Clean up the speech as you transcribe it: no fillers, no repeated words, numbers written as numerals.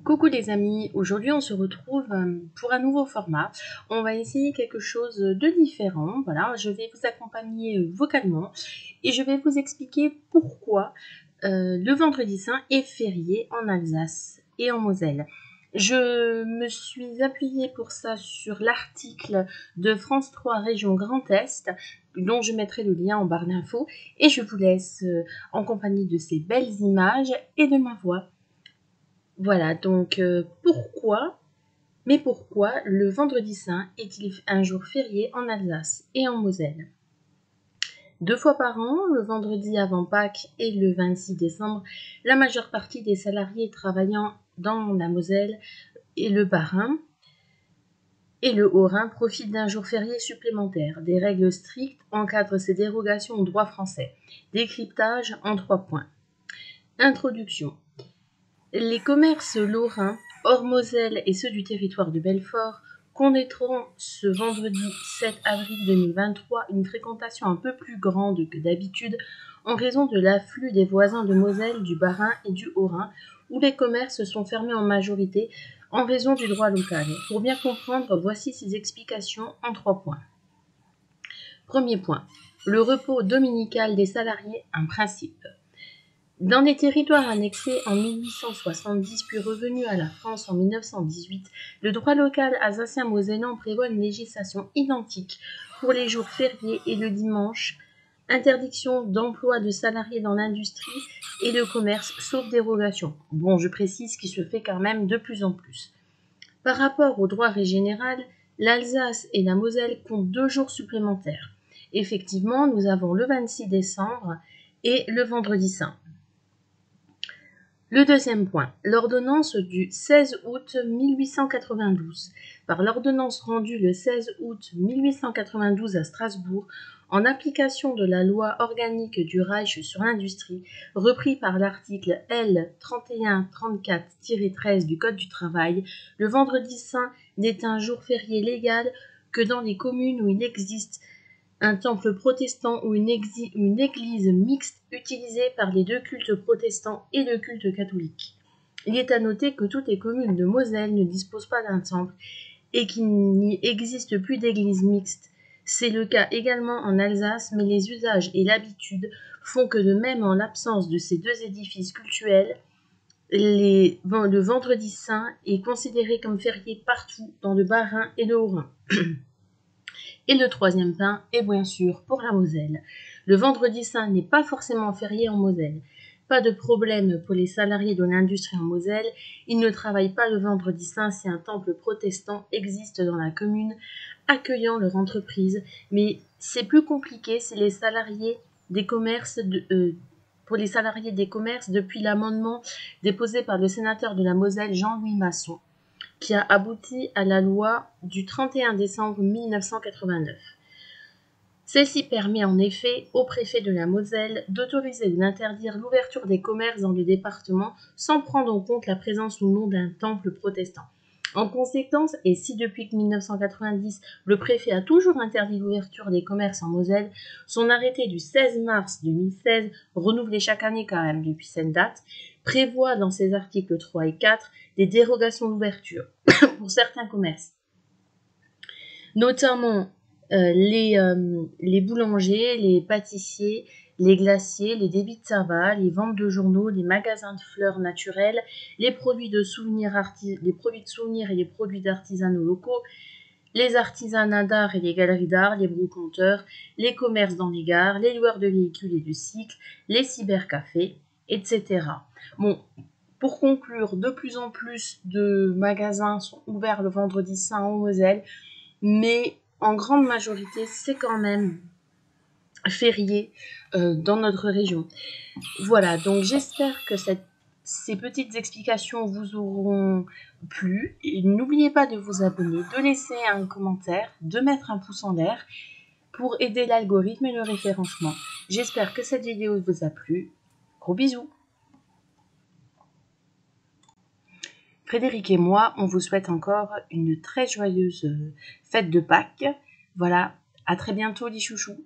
Coucou les amis, aujourd'hui on se retrouve pour un nouveau format. On va essayer quelque chose de différent. Voilà, je vais vous accompagner vocalement et je vais vous expliquer pourquoi le vendredi saint est férié en Alsace et en Moselle. Je me suis appuyée pour ça sur l'article de France 3 Région Grand Est, dont je mettrai le lien en barre d'infos, et je vous laisse en compagnie de ces belles images et de ma voix. Voilà, donc pourquoi le vendredi saint est-il un jour férié en Alsace et en Moselle? 2 fois par an, le vendredi avant Pâques et le 26 décembre, la majeure partie des salariés travaillant dans la Moselle et le Bas-Rhin et le Haut-Rhin profitent d'un jour férié supplémentaire. Des règles strictes encadrent ces dérogations au droit français. Décryptage en 3 points. Introduction. Les commerces lorrains, hors Moselle et ceux du territoire de Belfort, connaîtront ce vendredi 7 avril 2023 une fréquentation un peu plus grande que d'habitude en raison de l'afflux des voisins de Moselle, du Bas-Rhin et du Haut-Rhin, où les commerces sont fermés en majorité en raison du droit local. Pour bien comprendre, voici ces explications en 3 points. Premier point, le repos dominical des salariés, un principe. Dans les territoires annexés en 1870 puis revenus à la France en 1918, le droit local alsacien-mosellan prévoit une législation identique pour les jours fériés et le dimanche, interdiction d'emploi de salariés dans l'industrie et le commerce, sauf dérogation. Bon, je précise qu'il se fait quand même de plus en plus. Par rapport au droit régénéral, l'Alsace et la Moselle comptent 2 jours supplémentaires. Effectivement, nous avons le 26 décembre et le vendredi saint. Le deuxième point, l'ordonnance du 16 août 1892. Par l'ordonnance rendue le 16 août 1892 à Strasbourg, en application de la loi organique du Reich sur l'industrie, repris par l'article L. 3134-13 du Code du travail, le vendredi saint n'est un jour férié légal que dans les communes où il existe un temple protestant ou une église mixte utilisée par les deux cultes protestants et le culte catholique. Il est à noter que toutes les communes de Moselle ne disposent pas d'un temple et qu'il n'y existe plus d'église mixte. C'est le cas également en Alsace, mais les usages et l'habitude font que de même en l'absence de ces deux édifices cultuels, le vendredi saint est considéré comme férié partout dans le Bas-Rhin et le Haut-Rhin. Et le troisième point est bien sûr pour la Moselle. Le vendredi saint n'est pas forcément férié en Moselle. Pas de problème pour les salariés de l'industrie en Moselle, ils ne travaillent pas le vendredi saint si un temple protestant existe dans la commune accueillant leur entreprise, mais c'est plus compliqué si les salariés des commerces pour les salariés des commerces depuis l'amendement déposé par le sénateur de la Moselle Jean-Louis Masson, qui a abouti à la loi du 31 décembre 1989. Celle-ci permet en effet au préfet de la Moselle d'autoriser ou d'interdire l'ouverture des commerces dans le département sans prendre en compte la présence ou non d'un temple protestant. En conséquence, et si depuis 1990, le préfet a toujours interdit l'ouverture des commerces en Moselle, son arrêté du 16 mars 2016, renouvelé chaque année quand même depuis cette date, prévoit dans ses articles 3 et 4 des dérogations d'ouverture pour certains commerces, notamment les boulangers, les pâtissiers, les glaciers, les débits de tabac, les ventes de journaux, les magasins de fleurs naturelles, les produits de souvenirs et les produits d'artisanaux locaux, les artisanats d'art et les galeries d'art, les brocanteurs, les commerces dans les gares, les loueurs de véhicules et de cycles, les cybercafés, etc. Bon, pour conclure, de plus en plus de magasins sont ouverts le vendredi saint en Moselle, mais en grande majorité, c'est quand même férié dans notre région. Voilà, donc j'espère que ces petites explications vous auront plu. N'oubliez pas de vous abonner, de laisser un commentaire, de mettre un pouce en l'air pour aider l'algorithme et le référencement. J'espère que cette vidéo vous a plu. Gros bisous. Frédéric et moi, on vous souhaite encore une très joyeuse fête de Pâques. Voilà, à très bientôt les chouchous.